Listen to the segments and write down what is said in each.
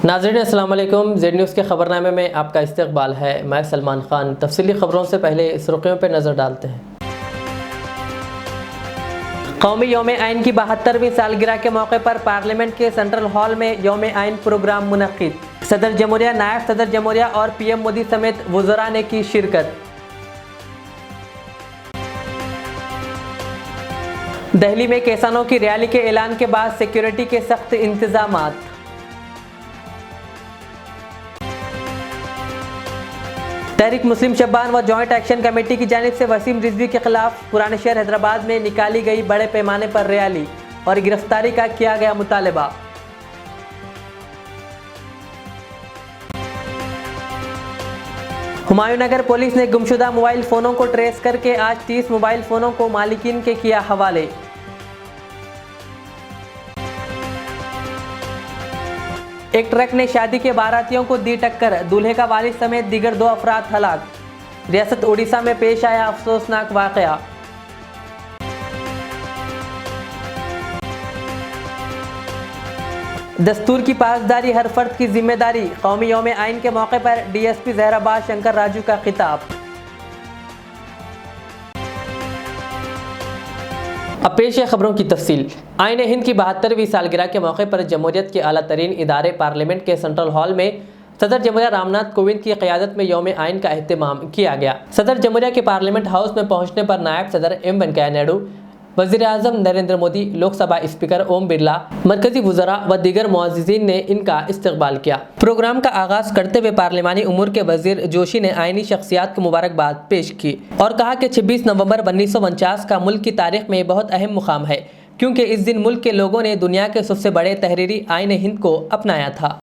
नाज़रीन अस्सलाम वालेकुम। जेड न्यूज़ के ख़बरनामे में आपका इस्तकबाल है। मैं सलमान खान। तफसीली ख़बरों से पहले सुर्खियों पर नज़र डालते हैं। कौमी यौम आइन की 72वीं सालगिरह के मौके पर पार्लियामेंट के सेंट्रल हॉल में यौम आइन प्रोग्राम मुनक़्क़िद। सदर जमहूरिया, नायब सदर जमहूरिया और पीएम मोदी समेत वज़रा ने की शिरकत। दिल्ली में किसानों की रैली के ऐलान के बाद सिक्योरिटी के सख्त इंतजामात। तहरीक मुस्लिम शब्बान व जॉइंट एक्शन कमेटी की जानिब से वसीम रिजवी के खिलाफ पुराने शहर हैदराबाद में निकाली गई बड़े पैमाने पर रैली और गिरफ्तारी का किया गया मुतालबा। हुमायूं नगर पुलिस ने गुमशुदा मोबाइल फ़ोनों को ट्रेस करके आज 30 मोबाइल फ़ोनों को मालिकीन के किया हवाले। एक ट्रक ने शादी के बारातियों को दी टक्कर, दूल्हे का वालिद समेत दीगर 2 अफराद हलाक। रियासत ओडिशा में पेश आया अफसोसनाक वाक़या। दस्तूर की पासदारी हर फर्द की जिम्मेदारी। कौमी यौम आइन के मौके पर डीएसपी जहराबाद शंकर राजू का खिताब। अब पेश है खबरों की तफसील। आइन हिंद की 72वीं सालगिरह के मौके पर जमहूरियत के आला तरीन इदारे पार्लियामेंट के सेंट्रल हॉल में सदर जमहूरिया रामनाथ कोविंद की क़यादत में यौम आइन का एहतमाम किया गया। सदर जमहूरिया के पार्लियामेंट हाउस में पहुंचने पर नायब सदर एम वेंकैया नायडू, वज़ीर आज़म नरेंद्र मोदी, लोकसभा स्पीकर ओम बिरला, मरकजी वज़रा व दीगर मुअज़्ज़िज़ीन ने इनका इस्तकबाल किया। प्रोग्राम का आगाज़ करते हुए पार्लिमानी उमूर के वज़ीर जोशी ने आइनी शख्सियात को मुबारकबाद पेश की और कहा कि 26 नवंबर 1949 का मुल्क की तारीख में बहुत अहम मुकाम है, क्योंकि इस दिन मुल्क के लोगों ने दुनिया के सबसे बड़े तहरीरी आइन हिंद को अपनाया था।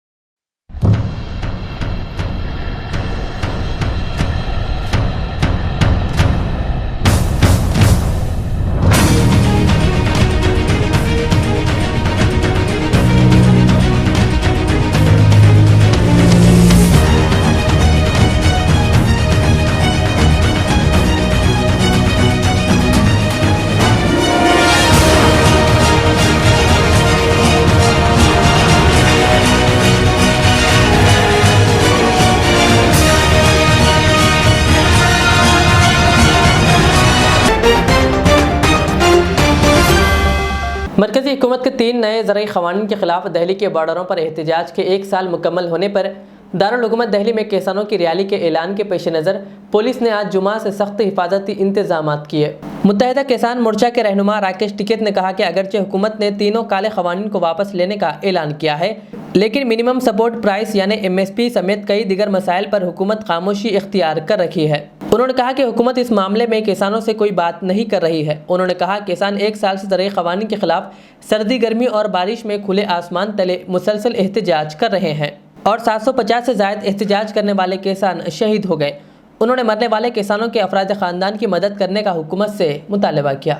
मरकज़ी हुकूमत के 3 नए ज़रई क़वानीन के ख़िलाफ़ दिल्ली के बॉर्डरों पर एहतजाज के 1 साल मुकम्मल होने पर दारुल हुकूमत दिल्ली में किसानों की रैली के ऐलान के पेश नज़र पुलिस ने आज जुमा से सख्त हिफाजती इंतजामात किए। मुत्तहिदा किसान मोर्चा के रहनुमा राकेश टिकैत ने कहा कि अगरचे हुकूमत ने तीनों काले क़वानीन को वापस लेने का ऐलान किया है, लेकिन मिनिमम सपोर्ट प्राइस यानी MSP समेत कई दिगर मसाइल पर हुकूमत खामोशी इख्तियार कर रखी है। उन्होंने कहा कि हुकूमत इस मामले में किसानों से कोई बात नहीं कर रही है। उन्होंने कहा किसान 1 साल से ज़रई क़वानीन के खिलाफ सर्दी, गर्मी और बारिश में खुले आसमान तले मुसलसल एहतजाज कर रहे हैं और 750 से ज़ायद एहतजाज करने वाले किसान शहीद हो गए। उन्होंने मरने वाले किसानों के अफराद ख़ानदान की मदद करने का हुकूमत से मुतालबा किया।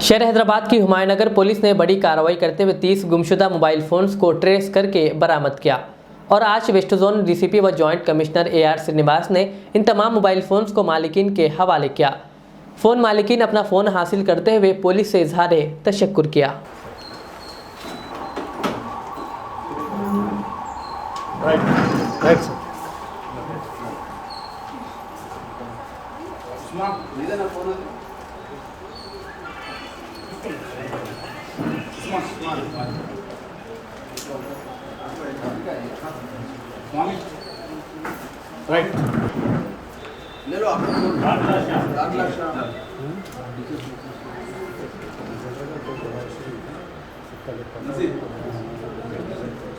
शहर हैदराबाद की हुमायूं नगर पुलिस ने बड़ी कार्रवाई करते हुए 30 गुमशुदा मोबाइल फ़ोन्स को ट्रेस करके बरामद किया और आज वेस्ट जोन DCP व जॉइंट कमिश्नर AR श्रीनिवास ने इन तमाम मोबाइल फ़ोन्स को मालिकीन के हवाले किया। फ़ोन मालिकीन अपना फ़ोन हासिल करते हुए पुलिस से इजहार तशक्कुर किया। राइट ले लो आप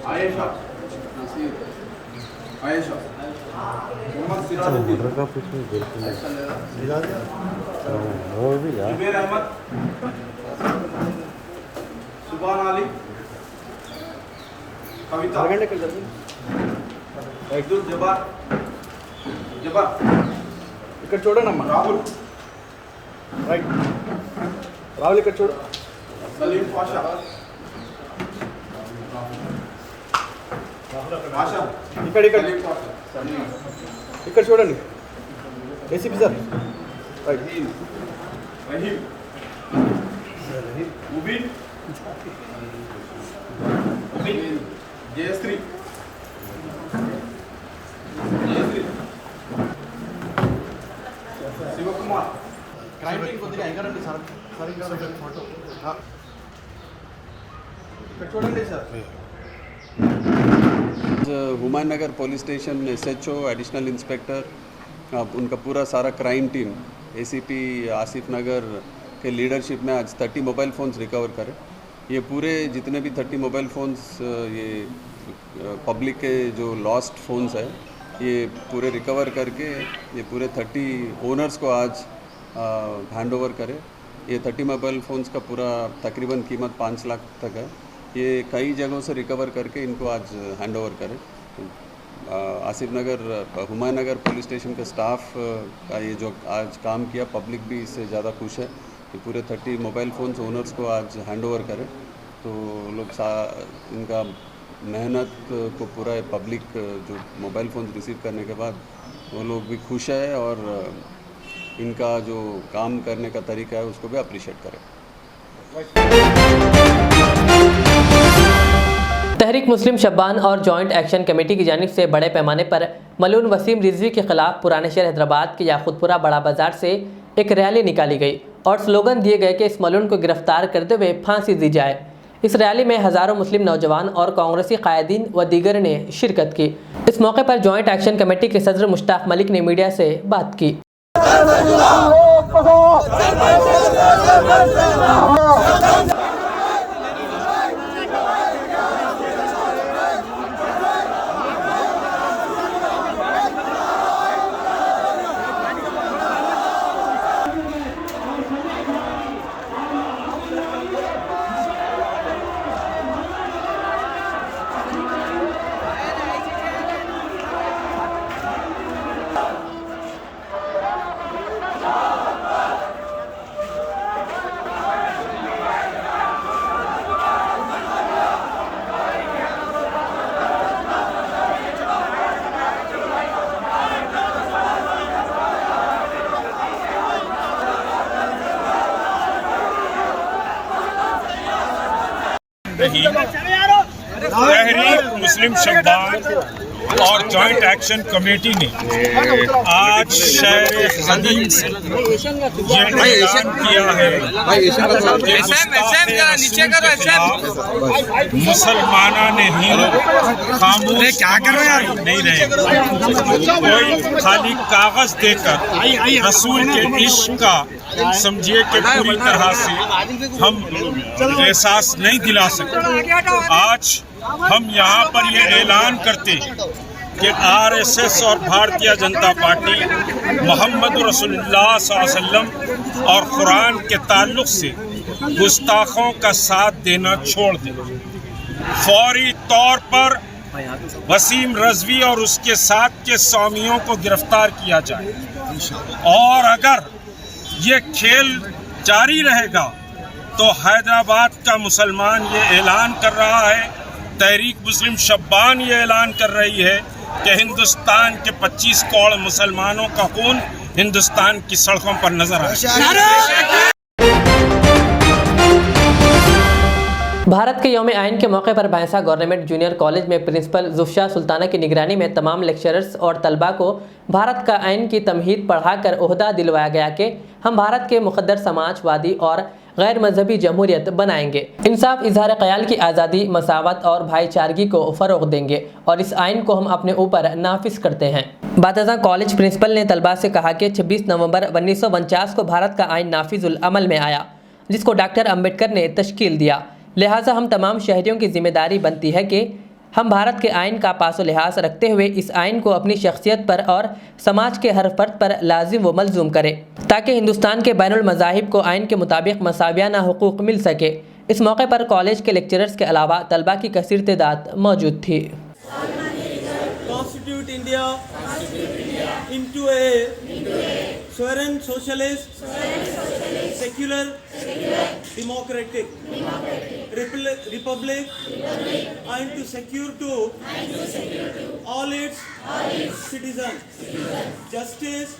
आयशा आयशा मोहम्मद सिराजुद्दीन का कुछ नहीं बिल्कुल वो भी यार जुबैर अहमद सुभान अली कविता अब्दुल जब्बार जब्बार ఇక్కడ చూడండి అమ్మా రాహుల్ రైట్ రావులు ఇక్కడ చూడు. सलीम पाशा पाशा ఇక్కడ ఇక్కడ सलीम पाशा सलीम ఇక్కడ చూడండి. ACP sir. Right. Rahim Mubeen Mubeen Jayashree Jayashree Shiv Kumar crime team కొద్దిగా ఎగరండి సార్. సరిగ్గా ఫోటో. ఇక్కడ చూడండి sir. Humayun Nagar police station SHO additional inspector उनका पूरा सारा crime team ACP Asif Nagar के लीडरशिप में आज 30 मोबाइल फ़ोन्स रिकवर करे. ये पूरे जितने भी 30 मोबाइल फ़ोन्स ये पब्लिक के जो लॉस्ट फ़ोन्स है ये पूरे रिकवर करके ये पूरे 30 ओनर्स को आज हैंड ओवर करे. ये 30 मोबाइल फ़ोन्स का पूरा तकरीबन कीमत 5 लाख तक है. ये कई जगहों से रिकवर करके इनको आज हैंड ओवर करें. आसिफ नगर हुमायूं नगर पुलिस स्टेशन के स्टाफ का ये जो आज काम किया पब्लिक भी इससे ज़्यादा खुश है कि पूरे 30 मोबाइल फ़ोन्स ओनर्स को आज हैंड ओवर करें. तो लोग इनका मेहनत को पूरा पब्लिक जो मोबाइल फ़ोन्स रिसीव करने के बाद वो लोग भी खुश है और इनका जो काम करने का तरीका है उसको भी अप्रिशिएट करें. तहरीक मुस्लिम शब्बान और जॉइंट एक्शन कमेटी की जानिब से बड़े पैमाने पर मलून वसीम रिजवी के खिलाफ पुराने शहर हैदराबाद के याकूतपुरा बड़ा बाजार से एक रैली निकाली गई और स्लोगन दिए गए कि इस मलून को गिरफ्तार करते हुए फांसी दी जाए. इस रैली में हज़ारों मुस्लिम नौजवान और कांग्रेसी कायदीन व दीगर ने शिरकत की. इस मौके पर जॉइंट एक्शन कमेटी के सदर मुश्ताक मलिक ने मीडिया से बात की. तहरीक मुस्लिम शब्बान और जॉइंट एक्शन कमेटी ने आज शहर खलील से ये ऐलान किया है कि मुसलमाना ने ही खामोश नहीं रहे. कोई खाली कागज देकर रसूल के इश्क का समझिए कि पूरी तरह से हम एहसास नहीं दिला सकते. आज हम यहाँ पर ये ऐलान करते हैं कि RSS और भारतीय जनता पार्टी मोहम्मद रसूलुल्लाह सल्लल्लाहु अलैहि वसल्लम और कुरान के ताल्लुक़ से गुस्ताखों का साथ देना छोड़ दें. फौरी तौर पर वसीम रिजवी और उसके साथ के स्वामियों को गिरफ्तार किया जाए और अगर ये खेल जारी रहेगा तो हैदराबाद का मुसलमान ये ऐलान कर रहा है, तहरीक मुस्लिम शब्बान ये ऐलान कर रही है कि हिंदुस्तान के 25 करोड़ मुसलमानों का खून हिंदुस्तान की सड़कों पर नजर आए. भारत के यौम आइन के मौके पर भैंसा गवर्नमेंट जूनियर कॉलेज में प्रिंसिपल जुफ्शा सुल्ताना की निगरानी में तमाम लेक्चरर्स और तलबा को भारत का आइन की तमहीद पढ़ाकर ओहदा दिलवाया गया कि हम भारत के मुक़द्दर समाजवादी और गैर मजहबी जमहूरियत बनाएंगे, इंसाफ, इजहार ख्याल की आज़ादी, मसावत और भाईचारगी को फ़रोग़ देंगे और इस आइन को हम अपने ऊपर नाफिज करते हैं. बादशाह कॉलेज प्रिंसिपल ने तलबा से कहा कि 26 नवंबर 1949 को भारत का आइन नाफिजुल अमल में आया, जिसको डॉक्टर अम्बेडकर ने तश्कील दिया. लिहाजा हम तमाम शहरियों की जिम्मेदारी बनती है कि हम भारत के आइन का पासो लिहाज रखते हुए इस आइन को अपनी शख्सियत पर और समाज के हर फर्द पर लाजिम व मलजूम करें, ताकि हिंदुस्तान के बैनुल मज़ाहिब को आइन के मुताबिक मसावियाना हुकूक मिल सके. इस मौके पर कॉलेज के लेक्चरर्स के अलावा तलबा की कसीर तादाद मौजूद थी. Constitute India into a sovereign socialist, secular, democratic republic, and to secure to all its citizens justice,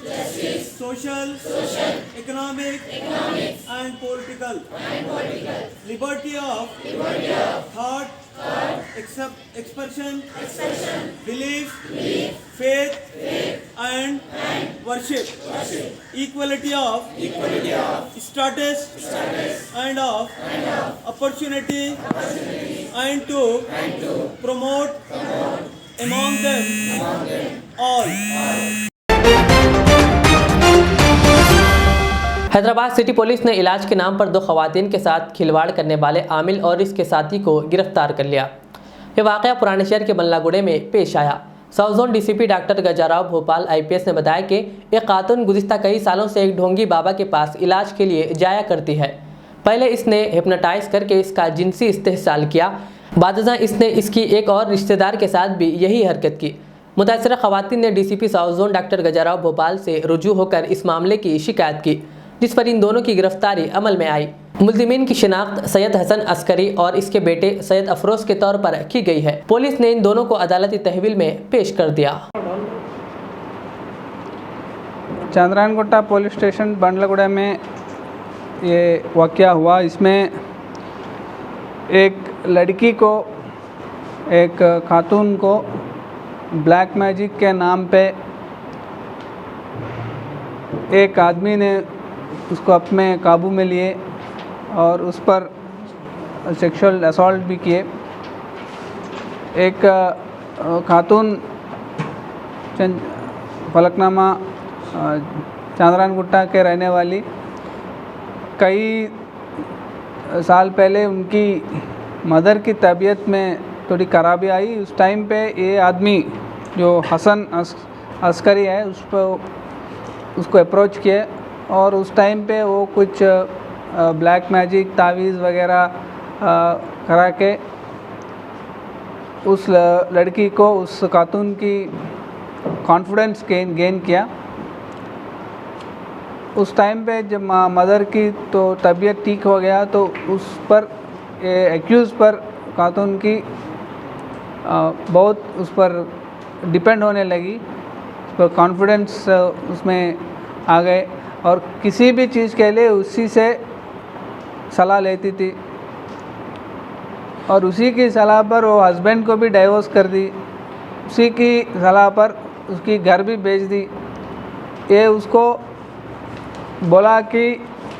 social, economic, and political liberty of thought, expression, belief, faith, and worship, equality of status and of opportunity, and to promote among them all. Hyderabad city police ने इलाज के नाम पर 2 खवातीन के साथ खिलवाड़ करने वाले आमिल और इसके साथी को गिरफ्तार कर लिया। ये वाक़या पुराने शहर के बल्लागुड़े में पेश आया। South zone DCP doctor Gajarao Bhopal IPS ने बताया कि एक खातून गुज़िश्ता कई सालों से एक ढोंगी बाबा के पास इलाज के लिए जाया करती है। पहले इसने हिप्नोटाइज करके इसका जिनसी इस्तेहसाल किया। बादशाह इसने इसकी एक और रिश्तेदार के साथ भी यही हरकत की। मुतासरा खवातीन ने DCP south zone doctor Gajarao Bhopal से रुजू होकर इस मामले की शिकायत की, जिस पर इन दोनों की गिरफ्तारी अमल में आई। मुल्जिमीन की शिनाख्त सैयद हसन अस्करी और इसके बेटे सैयद अफरोज के तौर पर की गई है। पुलिस ने इन दोनों को अदालती तहवील में पेश कर दिया। चांद्रायनगुट्टा पुलिस स्टेशन बंडलगुड़ा में ये वाक़या हुआ। इसमें एक लड़की को, एक खातून को ब्लैक मैजिक के नाम पे एक आदमी ने उसको अपने काबू में लिए और उस पर सेक्सुअल असॉल्ट भी किए। एक खातून फलकनामा चांद्रायनगुट्टा के रहने वाली, कई साल पहले उनकी मदर की तबीयत में थोड़ी खराबी आई। उस टाइम पे ये आदमी जो हसन अस्करी है उसको अप्रोच किए और उस टाइम पे वो कुछ ब्लैक मैजिक तावीज़ वगैरह करा के उस लड़की को, उस खातून की कॉन्फिडेंस गेन किया। उस टाइम पे जब मदर की तो तबीयत ठीक हो गया तो उस पर एक्यूज़ पर खातून की बहुत उस पर डिपेंड होने लगी, उस पर कॉन्फिडेंस उसमें आ गए और किसी भी चीज़ के लिए उसी से सलाह लेती थी और उसी की सलाह पर वो हस्बैंड को भी डाइवोर्स कर दी। उसी की सलाह पर उसकी घर भी बेच दी। ये उसको बोला कि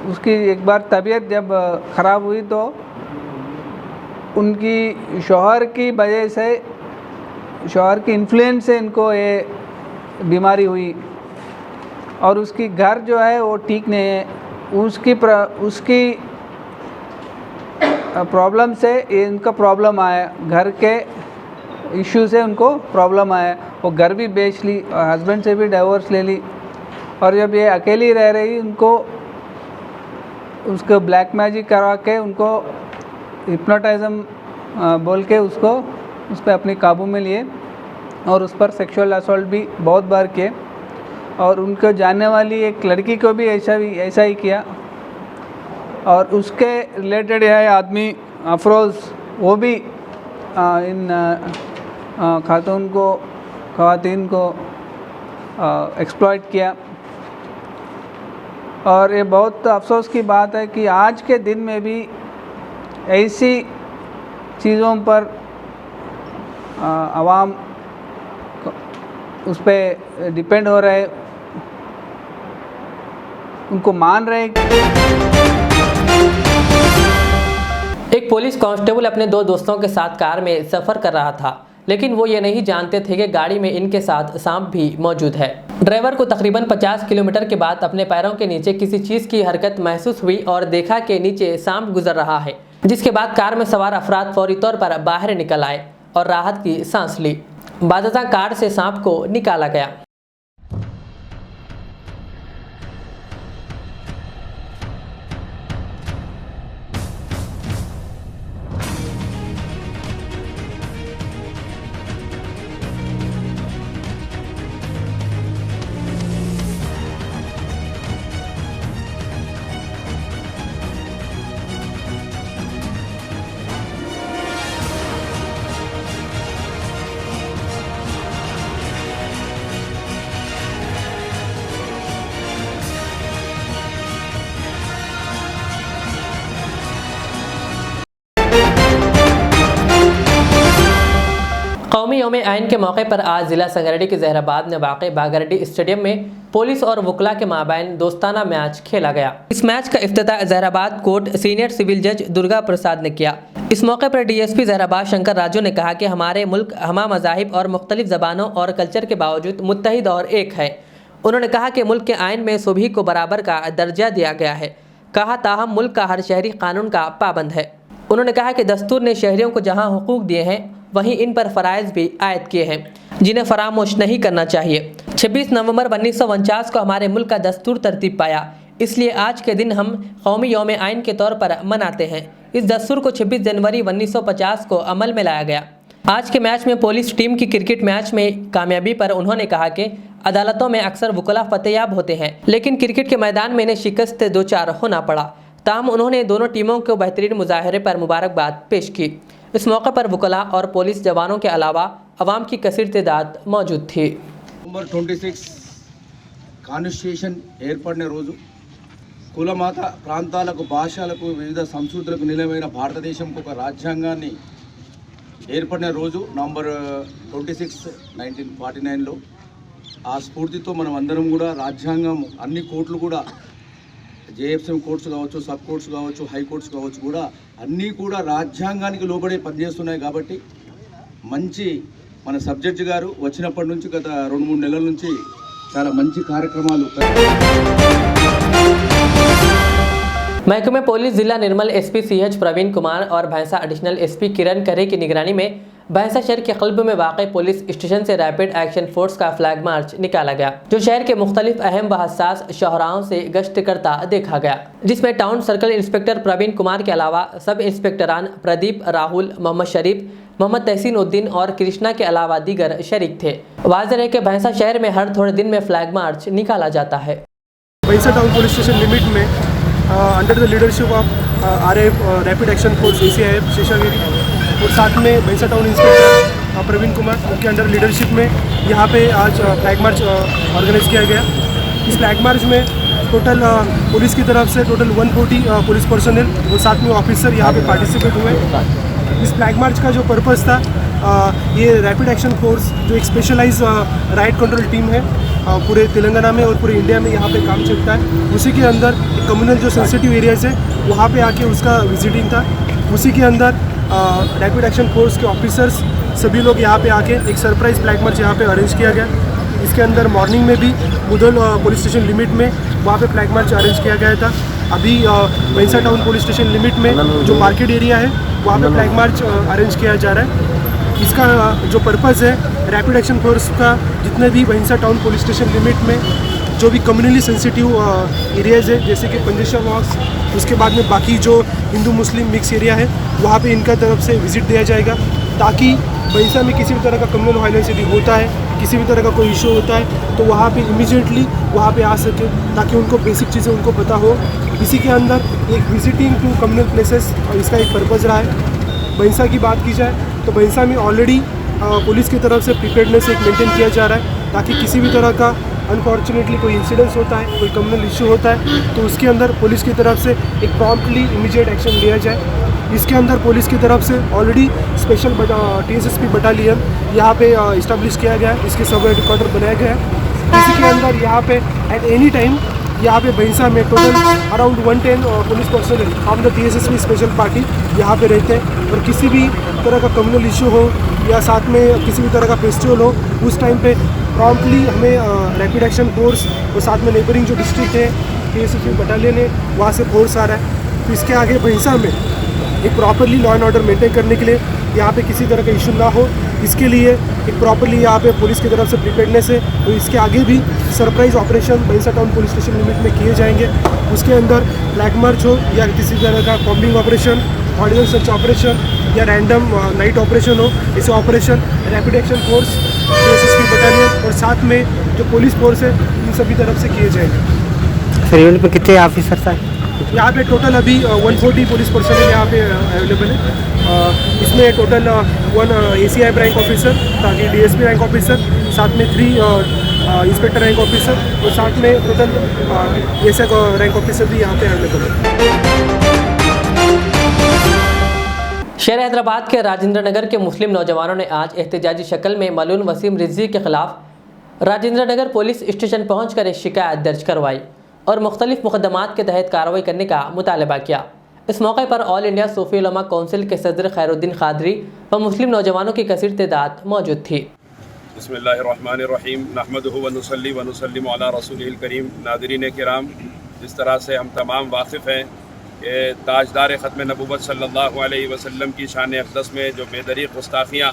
उसकी एक बार तबीयत जब ख़राब हुई तो उनकी शौहर की वजह से, शौहर की इन्फ्लुएंस से इनको ये बीमारी हुई और उसकी घर जो है वो ठीक नहीं है। उसकी प्रॉब्लम से इनका प्रॉब्लम आया, घर के इश्यू से उनको प्रॉब्लम आया। वो घर भी बेच ली और हस्बैंड से भी डाइवोर्स ले ली और जब ये अकेली रह रही उनको उसको ब्लैक मैजिक करा के उनको हिप्नोटाइज़म बोल के उसको उस पर अपने काबू में लिए और उस पर सेक्सुअल असॉल्ट भी बहुत बार किए और उनको जानने वाली एक लड़की को भी ऐसा ही किया। और उसके रिलेटेड है आदमी अफरोज़, वो भी इन ख़वातीन को एक्सप्लॉइट किया। और ये बहुत अफसोस की बात है कि आज के दिन में भी ऐसी चीज़ों पर आवाम उस पर डिपेंड हो रहे, उनको मान रहे। एक पुलिस कांस्टेबल अपने 2 दोस्तों के साथ कार में सफ़र कर रहा था, लेकिन वो ये नहीं जानते थे कि गाड़ी में इनके साथ सांप भी मौजूद है। ड्राइवर को तकरीबन 50 किलोमीटर के बाद अपने पैरों के नीचे किसी चीज़ की हरकत महसूस हुई और देखा कि नीचे सांप गुजर रहा है, जिसके बाद कार में सवार अफराद फौरी तौर पर बाहर निकल आए और राहत की सांस ली। बादशाह कार से सांप को निकाला गया। कौमी यौम आइन के मौके पर आज ज़िला संगारेड्डी के जहराबाद में वाक़ बाघारेड्डी स्टेडियम में पुलिस और वकला के माबैन दोस्ताना मैच खेला गया। इस मैच का इफ्तिताह जहराबाद कोर्ट सीनियर सिविल जज दुर्गा प्रसाद ने किया। इस मौके पर डीएसपी जहराबाद शंकर राजू ने कहा कि हमारे मुल्क हमा मज़ाहिब और मुख्तलिफ ज़बानों और कल्चर के बावजूद मुत्तहिद और एक है। उन्होंने कहा कि मुल्क के आइन में सभी को बराबर का दर्जा दिया गया है। कहा ताहम मुल्क का हर शहरी कानून का पाबंद है। उन्होंने कहा कि दस्तूर ने शहरियों को जहां हुकूक दिए हैं वहीं इन पर फ़राइज़ भी आयद किए हैं जिन्हें फरामोश नहीं करना चाहिए। 26 नवंबर 1949 को हमारे मुल्क का दस्तूर तरतीब पाया, इसलिए आज के दिन हम कौमी यौम आइन के तौर पर मनाते हैं। इस दस्तूर को 26 जनवरी 1950 को अमल में लाया गया। आज के मैच में पुलिस टीम की क्रिकेट मैच में कामयाबी पर उन्होंने कहा कि अदालतों में अक्सर वकला फतेयाब होते हैं, लेकिन क्रिकेट के मैदान में इन्हें शिकस्त दो चार होना पड़ा। ताहम उन्होंने दोनों टीमों को बेहतरीन मुजाहरे पर मुबारकबाद पेश की। इस मौके पर वकला और पुलिस जवानों के अलावा अवाम की कसीर तादाद मौजूद थी। नवंबर 26 కాన్స్టిట్యూషన్ ఏర్పడిన రోజు కులమత ప్రాంతాలకు భాషలకు వివిధ సంస్కృతులకు నిలవైన భారతదేశంకు ఒక రాజ్యాంగాన్ని ఏర్పడిన రోజు నవంబర్ 26 1949లో ఆ స్ఫూర్తితో మనం అందరం కూడా రాజ్యాంగం అన్ని కోర్టులు కూడా జేఎఫ్ఎం కోర్ట్స్ కావచ్చు, సబ్ కోర్ట్స్ కావచ్చు, హై కోర్ట్స్ కావచ్చు కూడా అన్నీ కూడా రాజ్యాంగానికి లోబడి పనిచేస్తున్నాయి। కాబట్టి మంచి మన సబ్జెక్ట్ గారు వచ్చినప్పటి నుంచి గత 2-3 నెలల నుంచి చాలా మంచి కార్యక్రమాలు। महकमे पुलिस जिला निर्मल एसपी सीएच प्रवीण कुमार और भैंसा एडिशनल एसपी किरण करे की निगरानी में भैंसा शहर के कल्ब में वाक़ पुलिस स्टेशन से रैपिड एक्शन फोर्स का फ्लैग मार्च निकाला गया, जो शहर के मुख्तलिफ अहम व हसास शहराओं से गश्त करता देखा गया, जिसमें town circle inspector Praveen Kumar के अलावा सब इंस्पेक्टरान प्रदीप, राहुल, मोहम्मद शरीफ, मोहम्मद तहसीन उद्दीन और कृष्णा के अलावा दीगर शरीक थे। वाज़ेह है कि भैंसा शहर में हर थोड़े दिन में फ्लैग मार्च निकाला जाता है। भैंसा टाउन पुलिस स्टेशन लिमिट में under the leadership of RF rapid action force ACIF Seshagiri और साथ में भैंसा टाउन इंस्पेक्टर प्रवीण कुमार उनके अंडर लीडरशिप में यहाँ पे आज फ्लैग मार्च ऑर्गेनाइज किया गया। इस फ्लैग मार्च में टोटल पुलिस की तरफ से टोटल 140 पुलिस पर्सनल और साथ में ऑफिसर यहाँ पे पार्टिसिपेट हुए। इस फ्लैग मार्च का जो पर्पस था, ये रैपिड एक्शन फोर्स जो एक स्पेशलाइज राइट कंट्रोल टीम है पूरे तेलंगाना में और पूरे इंडिया में यहाँ पे काम चलता है, उसी के अंदर कम्युनल जो सेंसिटिव एरियाज़ है वहाँ पे आके उसका विजिटिंग था। उसी के अंदर रैपिड एक्शन फोर्स के ऑफिसर्स सभी लोग यहाँ पे आके एक सरप्राइज फ्लैग मार्च यहाँ पे अरेंज किया गया। इसके अंदर मॉर्निंग में भी मुदल पुलिस स्टेशन लिमिट में वहाँ पे फ्लैग मार्च अरेंज किया गया था। अभी भैंसा टाउन पुलिस स्टेशन लिमिट में जो मार्केट एरिया है वहाँ पे फ्लैग मार्च अरेंज किया जा रहा है। इसका जो पर्पज़ है, रैपिड एक्शन फोर्स का जितने भी भैंसा टाउन पुलिस स्टेशन लिमिट में जो भी कम्युनली सेंसिटिव एरियाज़ है जैसे कि पंजेशा वॉक्स, उसके बाद में बाकी जो हिंदू मुस्लिम मिक्स एरिया है वहाँ पे इनका तरफ से विज़िट दिया जाएगा, ताकि भैंसा में किसी भी तरह का कम्युनल वायलेंस यदि होता है, किसी भी तरह का कोई इशू होता है तो वहाँ पे इमीडिएटली वहाँ पे आ सके, ताकि उनको बेसिक चीज़ें उनको पता हो। इसी के अंदर एक विजिटिंग टू कम्युनल प्लेसेस इसका एक पर्पज़ रहा है। भैंसा की बात की जाए तो भैंसा में ऑलरेडी पुलिस की तरफ से प्रिपेयर्डनेस एक मेंटेन किया जा रहा है, ताकि किसी भी तरह का अनफॉर्चुनेटली कोई इंसिडेंस होता है, कोई कम्युनल इशू होता है तो उसके अंदर पुलिस की तरफ से एक प्रॉम्प्टली इमीडिएट एक्शन लिया जाए। इसके अंदर पुलिस की तरफ से ऑलरेडी स्पेशल TSSP बटालियन यहाँ पे इस्टेब्लिश किया गया है, इसके सब हेडक्वार्टर बनाया गया है। इसी के अंदर यहाँ पे एट एनी टाइम यहाँ पे भैंसा में total around 110 police personal from the TSSP special party यहाँ पे रहते हैं, और किसी भी तरह का कम्युनल इशू हो या साथ में किसी भी तरह का फेस्टिवल हो उस टाइम पे प्रॉम्प्टली हमें रैपिड एक्शन फोर्स और साथ में नेबरिंग जो डिस्ट्रिक्ट है TSSP बटालियन है वहाँ से फोर्स आ रहा है। तो इसके आगे भैंसा में एक properly law and order maintain करने के लिए यहाँ पे किसी तरह का इशू ना हो, इसके लिए एक प्रॉपरली यहाँ पे पुलिस की तरफ से प्रिपेयर्डनेस है। तो इसके आगे भी सरप्राइज ऑपरेशन भैंसा टाउन पुलिस स्टेशन लिमिट में किए जाएंगे। उसके अंदर फ्लैग मार्च हो या किसी तरह का combing operation, ordinal search operation या रैंडम नाइट ऑपरेशन हो, इसे operation rapid action force TSSP battalion और साथ में जो पुलिस फोर्स है इन सभी तरफ से किए जाएंगे। सर यूनिट पर कितने ऑफिसर था? यहाँ पे टोटल अभी 140 पुलिस पर्सनल यहाँ पे अवेलेबल है। इसमें टोटल 1 ACIF रैंक ऑफिसर, ताकि DSP रैंक ऑफिसर, साथ में 3 इंस्पेक्टर रैंक ऑफिसर और साथ में टोटल ASIF रैंक ऑफिसर भी यहाँ पे अवेलेबल है। शहर हैदराबाद के राजेंद्र नगर के मुस्लिम नौजवानों ने आज एहतजाजी शक्ल में मलून वसीम रिजवी के खिलाफ राजेंद्र नगर पुलिस स्टेशन पहुंचकर एक शिकायत दर्ज करवाई और मुख्तलिफ मुकदमात के तहत कार्रवाई करने का मुतालबा किया। इस मौके पर ऑल इंडिया सूफी उलमा कौंसिल के सदर खैरुद्दीन कादरी व मुस्लिम नौजवानों की कसीर तादाद मौजूद थी। बिस्मिल्लाहिर्रहमानिर्रहीम नहमदुहु व नुसल्ली व नुसल्लिमु अला रसूलिल करीम। नाज़रीन किराम, जिस तरह से हम तमाम वाकिफ़ हैं कि ताजदार ख़त्म नबूवत सल्लल्लाहु अलैहि वसल्लम की शान अक़दस में जो बेदरीग़ गुस्ताखियाँ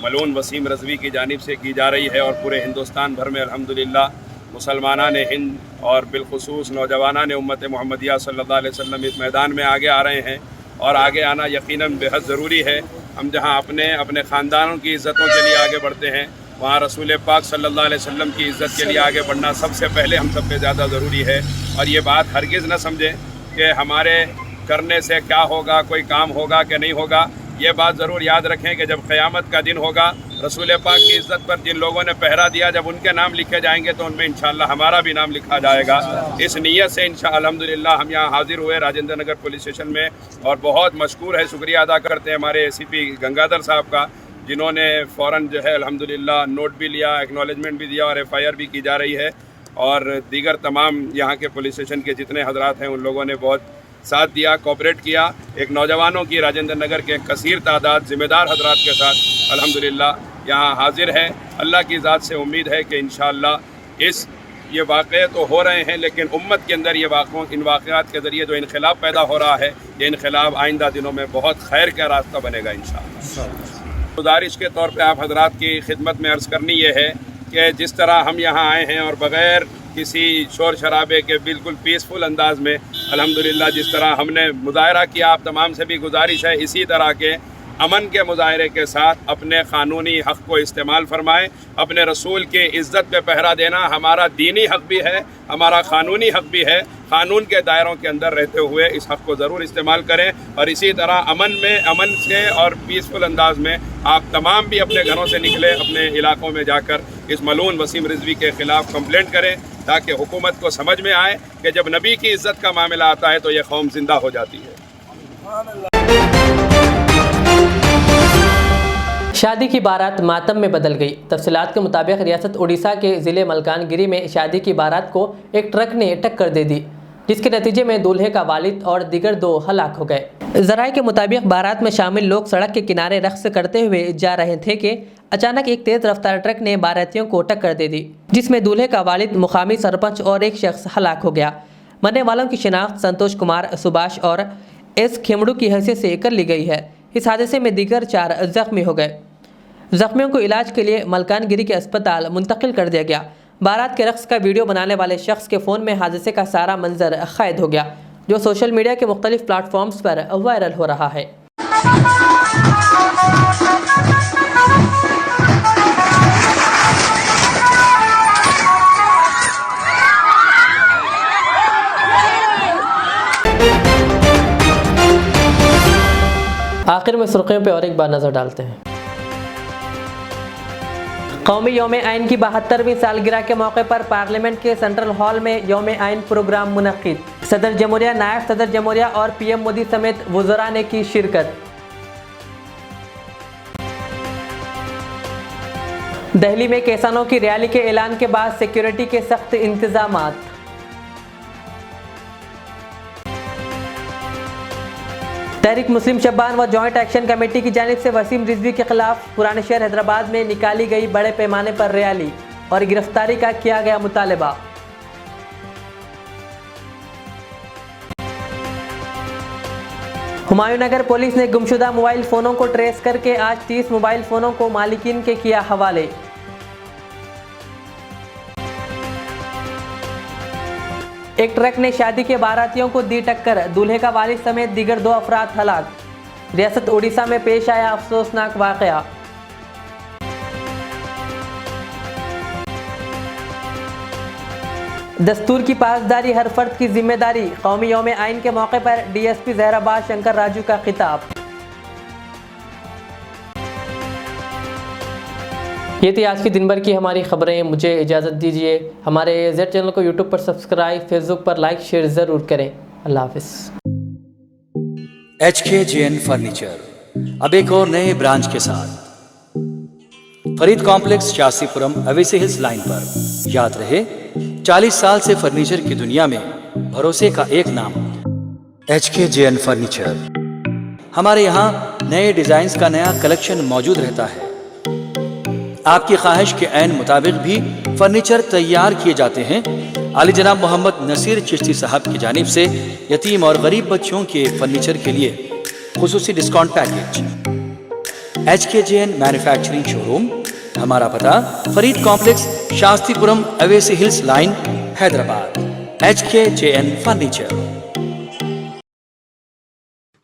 मलून वसीम रिज़वी की जानिब से की जा रही है और पूरे हिंदुस्तान भर में अल्हम्दुलिल्लाह मुसलमानान हिंद और बिलखुसूस नौजवानान उम्मत मुहम्मदिया सल्लल्लाहु अलैहि वसल्लम इस मैदान में आगे आ रहे हैं और आगे आना यकीनन बेहद ज़रूरी है। हम जहाँ अपने ख़ानदानों की इज़्ज़तों के लिए आगे बढ़ते हैं, वहाँ रसूल पाक सल्लल्लाहु अलैहि वसल्लम की इज़्ज़त के लिए आगे बढ़ना सबसे पहले हम सब पे ज़्यादा ज़रूरी है। और ये बात हरगिज़ न समझें कि हमारे करने से क्या होगा, कोई काम होगा कि नहीं होगा। ये बात ज़रूर याद रखें कि जब क़यामत का दिन होगा, रसूल पाक की इज़्ज़त पर जिन लोगों ने पहरा दिया, जब उनके नाम लिखे जाएंगे तो उनमें इंशाअल्लाह हमारा भी नाम लिखा जाएगा। इस नीयत से इंशाअल्लाह अल्हम्दुलिल्लाह हम यहाँ हाज़िर हुए राजेंद्र नगर पुलिस स्टेशन में और बहुत मशकूर है, शुक्रिया अदा करते हैं हमारे ACP गंगाधर साहब का, जिन्होंने फ़ौरन जो है अल्हम्दुलिल्लाह नोट भी लिया, एक्नॉलेजमेंट भी दिया और FIR भी की जा रही है। और दीगर तमाम यहाँ के पुलिस स्टेशन के जितने हजरात हैं उन लोगों ने बहुत साथ दिया, कोऑपरेट किया। एक नौजवानों की राजेंद्र नगर के कसीर तादाद ज़िम्मेदार हजरात के साथ अल्हम्दुलिल्लाह यहाँ हाजिर है। अल्लाह की ज़ात से उम्मीद है कि इंशाअल्लाह ये वाक़े तो हो रहे हैं, लेकिन उम्मत के अंदर इन वाक़यात के ज़रिए जो इनक़िलाब पैदा हो रहा है, ये इनक़िलाब आइंदा दिनों में बहुत खैर का रास्ता बनेगा इंशाअल्लाह। गुजारिश के तौर पे आप हजरात की खिदमत में अर्ज़ करनी ये है कि जिस तरह हम यहाँ आए हैं और बग़ैर किसी शोर शराबे के बिल्कुल पीसफुल अंदाज में अल्हम्दुलिल्लाह जिस तरह हमने मुज़ाहरा किया, आप तमाम से भी गुजारिश है इसी तरह के अमन के मुज़ाहरे के साथ अपने क़ानूनी हक़ को इस्तेमाल फरमाएँ। अपने रसूल की इज़्ज़त पे पहरा देना हमारा दीनी हक़ भी है, हमारा क़ानूनी हक़ भी है। क़ानून के दायरों के अंदर रहते हुए इस हक़ को ज़रूर इस्तेमाल करें और इसी तरह अमन से और पीसफुल अंदाज में आप तमाम भी अपने घरों से निकले, अपने इलाकों में जाकर इस मलून वसीम रिज़वी के ख़िलाफ़ कंप्लेंट करें, ताकि हुकूमत को समझ में आए कि जब नबी की इज़्ज़त का मामला आता है तो ये कौम जिंदा हो जाती है। शादी की बारात मातम में बदल गई। तफसीलात के मुताबिक रियासत उड़ीसा के ज़िले मलकानगिरी में शादी की बारात को एक ट्रक ने टक्कर दे दी, जिसके नतीजे में दूल्हे का वालिद और दीगर 2 हलाक हो गए। ज़राए के मुताबिक बारात में शामिल लोग सड़क के किनारे रक़्स करते हुए जा रहे थे कि अचानक एक तेज़ रफ्तार ट्रक ने बारातियों को टक्कर दे दी, जिसमें दूल्हे का वालिद, मुकामी सरपंच और एक शख्स हलाक हो गया। मरने वालों की शिनाख्त संतोष कुमार, सुभाष और एस खेमड़ू की हैसियत से कर ली गई है। इस हादसे में दीगर 4 ज़ख्मी हो गए। ज़ख्मियों को इलाज के लिए मलकानगिरी के अस्पताल मुंतकिल कर दिया गया। बारात के रक़्स का वीडियो बनाने वाले शख्स के फ़ोन में हादसे का सारा मंजर कैद हो गया, जो सोशल मीडिया के मुख्तलिफ प्लेटफॉर्म्स पर वायरल हो रहा है। आखिर में सुर्खियों पर और एक बार नज़र डालते हैं। कौमी यौम-ए-आइन की 72वीं सालगिरह के मौके पर पार्लियामेंट के सेंट्रल हॉल में यौम-ए-आइन प्रोग्राम मुनक्किद। सदर जमहूरिया, नायब सदर जमहूरिया और PM मोदी समेत वज़रा ने की शिरकत। दिल्ली में किसानों की रैली के ऐलान के बाद सिक्योरिटी के सख्त इंतजामात। तहरीक मुस्लिम शब्बान व जॉइंट एक्शन कमेटी की जानिब से वसीम रिज़वी के खिलाफ पुराने शहर हैदराबाद में निकाली गई बड़े पैमाने पर रैली और गिरफ्तारी का किया गया मुतालबा। हुमायूं नगर पुलिस ने गुमशुदा मोबाइल फ़ोनों को ट्रेस करके आज 30 मोबाइल फ़ोनों को मालिकीन के किया हवाले। एक ट्रक ने शादी के बारातियों को दी टक्कर, दूल्हे का वालिद समेत दीगर 2 अफराद हलाक। रियासत उड़ीसा में पेश आया अफसोसनाक वाक़या। दस्तूर की पासदारी हर फर्द की जिम्मेदारी। कौमी यौम-ए-आइन के मौके पर DSP जहराबाद शंकर राजू का खिताब। ये थी आज की दिन भर की हमारी खबरें। मुझे इजाज़त दीजिए। हमारे Z चैनल को YouTube पर सब्सक्राइब, फेसबुक पर लाइक शेयर ज़रूर करें। अल्लाह हाफ़िज़। HKJN फर्नीचर, अब एक और नए ब्रांच के साथ Farid complex Shastripuram Owaisi hills line पर। याद रहे, 40 साल से फर्नीचर की दुनिया में भरोसे का एक नाम HKJN फर्नीचर। हमारे यहाँ नए डिजाइन्स का नया कलेक्शन मौजूद रहता है। आपकी ख्वाहिश के ऐन मुताबिक भी फर्नीचर तैयार किए जाते हैं। आली जनाब मोहम्मद नसीर चिश्ती साहब की जानिब से यतीम और गरीब बच्चों के फर्नीचर के लिए खुसूसी discount package. HKJN manufacturing showroom, हमारा पता Farid complex Shastripuram Owaisi hills line Hyderabad. HKJN furniture.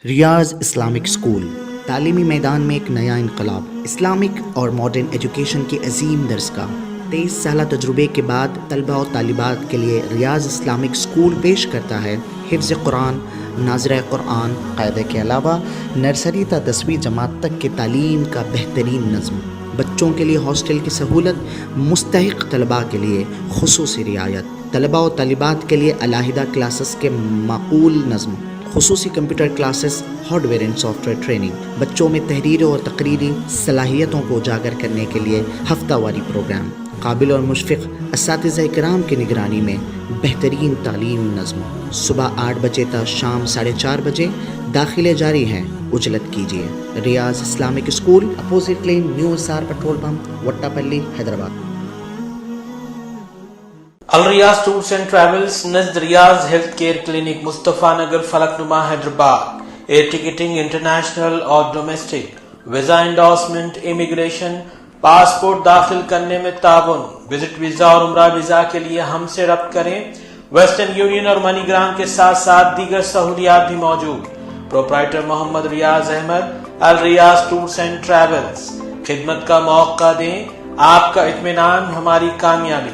Riyaz Islamic school, तालीमी मैदान में एक नया इनकलाब। इस्लामिक और मॉडर्न एजुकेशन की अजीम दरसगाह। 23 साल तजुर्बे के बाद तलबा और तालिबात के लिए रियाज इस्लामिक स्कूल पेश करता है हिफ्ज़ कुरान, नाज़िरा कुरान, क़ायदे के अलावा नर्सरी ता 10वीं जमात तक की तालीम का बेहतरीन नज़्म। बच्चों के लिए हॉस्टल की सहूलत, मुस्तहिक़ तलबा के लिए खुसूसी रियायत, तलबा और तालिबात के लिए अलहदा क्लासेस के माकूल नज़्म, खुसूसी computer classes, hardware and software training. बच्चों में तहरीरी और तकरीरी सलाहियतों को उजागर करने के लिए हफ्तावारी प्रोग्राम। काबिल और मुशफ़िक़ असातिज़ा इकराम की निगरानी में बेहतरीन तालीम नज़्म। सुबह 8 बजे तक शाम 4:30 बजे दाखिले जारी हैं। उजलत कीजिए। Riyaz Islamic school, opposite lane, new SR petrol pump, Vattapalli, Hyderabad. Al Riyaz tours and travels Najd Riyaz health care clinic, Mustafa Nagar, Falaknuma, Hyderabad. Air ticketing international और domestic, visa endorsement, immigration, passport दाखिल करने में ताउन, विजिट वीजा और उम्रा वीजा के लिए हमसे रब्त करें। वेस्टर्न यूनियन और मनीग्राम के साथ साथ दीगर सहूलियात भी मौजूद। Proprietor Mohammad Riyaz Ahmed, Al Riyaz tours and travels. खिदमत का मौका दें, आपका इत्मीनान हमारी कामयाबी।